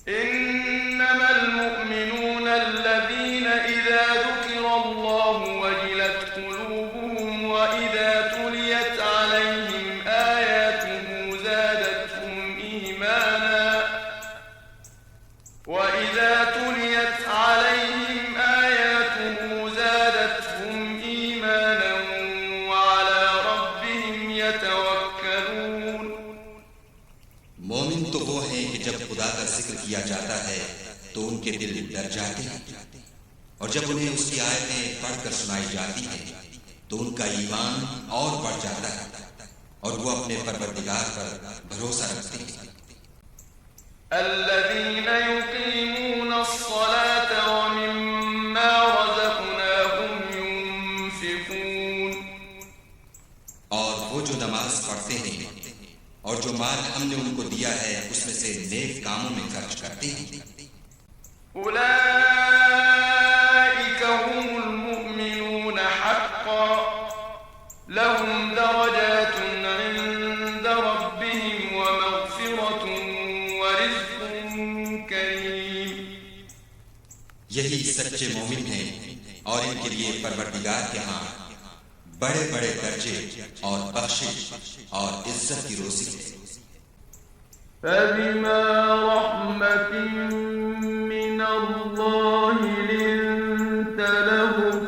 इन्नमल मुअमिनूना अल्लज़ीना इज़ा ज़ुकिरल्लाहु वजिलत क़ुलूबुहुम व इज़ा तुलियत अलैहिम आयातुहु ज़ादतहुम ईमाना وإذا تليت عليهم آياته زادتهم إيمانا وعلى ربهم يتوكلون। मोमिन तो वो हैं कि जब खुदा का जिक्र किया जाता है तो उनके दिल डर जाते हैं, और जब उन्हें उसकी आयतें पढ़कर सुनाई जाती हैं तो उनका ईमान और बढ़ जाता है और वो अपने परवरदिगार पर भरोसा रखते हैं। الذين يقيمون الصلاة ومما رزقناهم ينفقون। और वो जो नमाज पढ़ते हैं और जो माल हमने उनको दिया है उसमें से नेक कामों में खर्च करते हैं। उलाइका हुमुल मुअमिनून हक़्क़ा लहुम दरजातुन इंद रब्बिहिम व मग़फ़िरतुन व रिज़्क़ुन करीम। यही सच्चे मोमिन हैं और इनके लिए परवरदिगार के यहाँ बड़े बड़े दर्जे और बख्शिश और इज्जत की रोज़ी है। फबिमा रहमतिन मिनल्लाहि लिन्त लहुम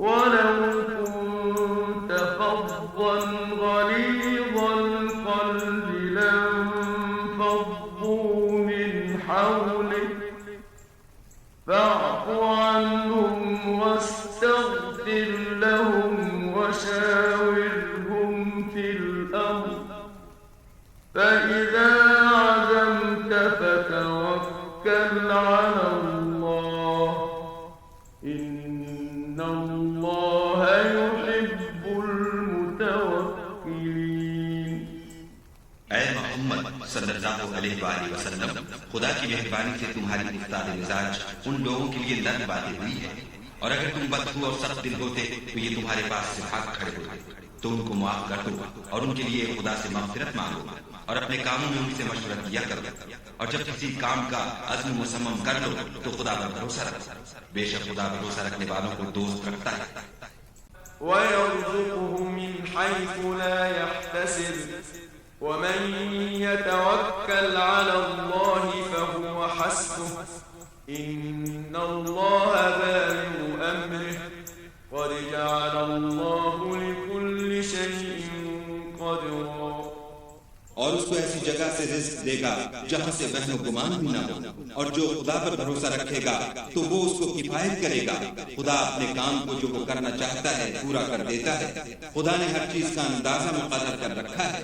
वलौ कुन्त फज़्ज़न गलीज़ल क़ल्बि लन्फ़ज़्ज़ू मिन हawlik فاعف عنهم واستغفر لهم وشاورهم في الأمر فإذا عزمت فتوكل على الله إن الله يحب المتوكلين। ऐ मोहम्मद सल्लल्लाहु अलैहि वसल्लम, खुदा की मेहरबानी से तुम्हारी इफ्तार मिजाज उन लोगों के लिए नर्म बातें हुई है, और अगर तुम बदखू और सख्त दिल होते तो ये तुम्हारे पास से भाग खड़े होते, तो उनको माफ कर दो और उनके लिए खुदा से मग़फ़िरत मांगो और अपने कामों में उनसे मशवरा किया करो, और जब किसी काम का अज़्म मुसम्मम कर लो तो खुदा पर भरोसा रखो। बेशक खुदा भरोसा रखने वालों को दोस्त रखता है। ويرزقه من حيث لا يحتسب ومن يتوكل على الله فهو حسبه إن الله بالغ أمره قد جعل الله لكل شيء قدرا। और उसको ऐसी जगह से रिज़्क़ देगा जहां से वहम गुमान भी ना हो, और जो खुदा पर भरोसा रखेगा तो वो उसको किफायत करेगा। खुदा अपने काम को जो वो करना चाहता है पूरा कर देता है। खुदा ने हर चीज का अंदाजा मुक़र्रर कर रखा है।